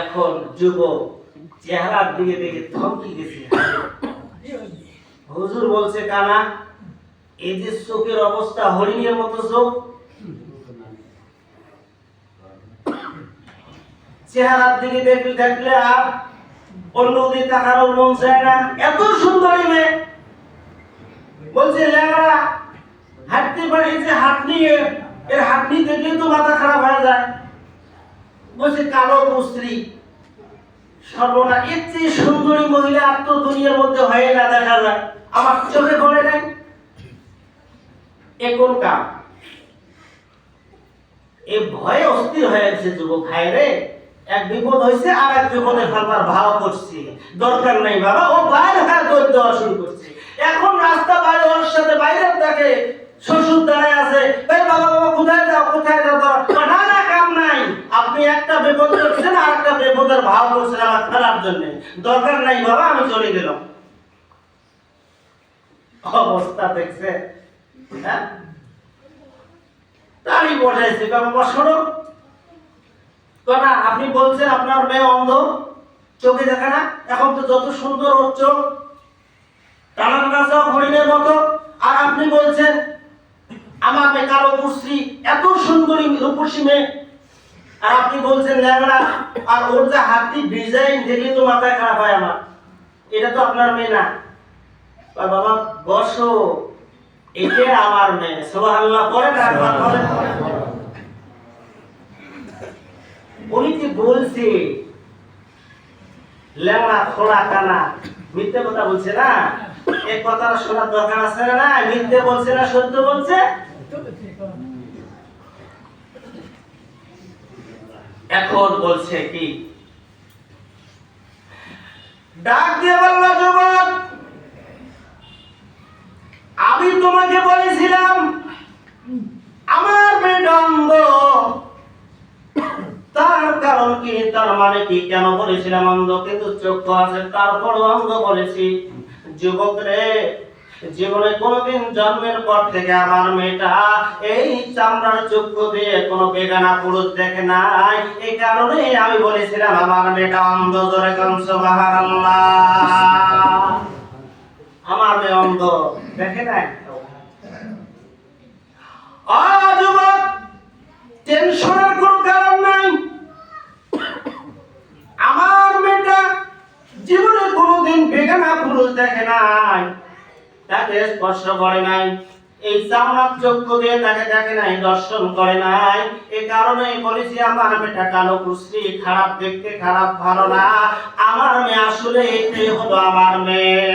এখন যুবক চেহারার দিকে দেখে থমকে গেছে। হুজুর বলছে, কানা এই যে চোখের অবস্থা হরিণের মতো চোখ, চেহারার দিকে দেখলে আর অন্য দিকে তাকারও মন চায় না। এত সুন্দরী মেয়ে, বলছে ল্যাংড়া, হাঁটতে পারে যে হাত নিয়ে, এর হাত নিয়ে দেখলে তো মাথা খারাপ হয়ে যায়। বলছে কালো কুস্ত্রী, সর্বনা, এর চেয়ে সুন্দরী মহিলা আর তো দুনিয়ার মধ্যে হয় না, দেখা যায়, আমার চোখে পড়ে নাই। এ কোন কাম? এ ভয়ে অস্থির হয়ে গেছে যুবক। হায় রে, এক বিপদ হয়েছে আর এক বিপদে ফেলবার ভাও করছি, দরকার নেই বাবা। ও বাইরে হয়ে দৌড় দেওয়া শুরু করছে। এখন রাস্তা বাইরে, ওর সাথে বাইরের তাকে শ্বশুর দাঁড়ায় আছে, এই বাবা বাবা কোথায় যাও, কোথায় যাও? না না, কাম নাই, আপনি একটা বিপদ করছেন আর একটা বিপদের ভাও করছেন আমার ফেলার জন্য, দরকার নাই বাবা, আমি চলে গেলাম। অবস্থা দেখছে, হ্যাঁ? তারই বসাইছে, বাবা বসো। কথা, আপনি বলছেন আপনার মেয়ে অন্ধ, চোখে দেখে না? এখন তো যত সুন্দর ওর চোখ, টানা টানা চোখ হরিণের মতো, আর আপনি বলছেন আমার মেয়ে কালো কুস্ত্রী, এত সুন্দরী রূপসী মেয়ে, আর আপনি বলছেন ল্যাংড়া, আর ওর যে হাতটি ডিজাইন দেখলে তো মাথায় খারাপ হয় আমার। এটা তো আপনার মেয়ে না। বাবা বসো, এটা আমার মেয়ে। সুবহানাল্লাহ পড়ে না? উনি কি বলছে ল্যাংড়া, খোড়া, কানা, মিথ্যে কথা বলছে না? এই কথাটা শোনার দরকার আছে না? মিথ্যে বলছে না সত্য বলছে? এখন বলছে কি, ডাক দিয়ে বলল, যুবক আমি তোমাকে বলেছিলাম আমার মেয়ে অন্ধ, তার কারণ কি, তার মানে কি, কেন বলেছিলাম অন্ধ? কিন্তু চক্ষু আছে, তারপরও অন্ধ বলেছি। যুবক রে, জীবনে কোনদিন জন্মের পর থেকে আমার মেয়েটা এই চামড়ার চক্ষু দিয়ে কোনো বেগানা পুরুষ দেখে নাই, এই কারণে আমি বলেছিলাম আমার মেয়েটা অন্ধ। জোরে কোন সুবহানাল্লাহ। আমার মেয়ে অন্ধ, দেখে নাই। যুবক, টেনশনের কোনো কারণ নাই। আমার মেয়েটা জীবনে কোনোদিন বেগানা পুরুষ দেখে নাই, তাকে স্পর্শ করে নাই, এই চামড়ার চক্ষু দিয়ে তাকে দেখে নাই, দর্শন করে নাই। এই কারণেই বলেছি আমার মেয়েটা কালো কুস্ত্রী, খারাপ দেখতে, খারাপ, ভালো না। আমার মেয়ে আসলে এটাই হলো আমার মেয়ে।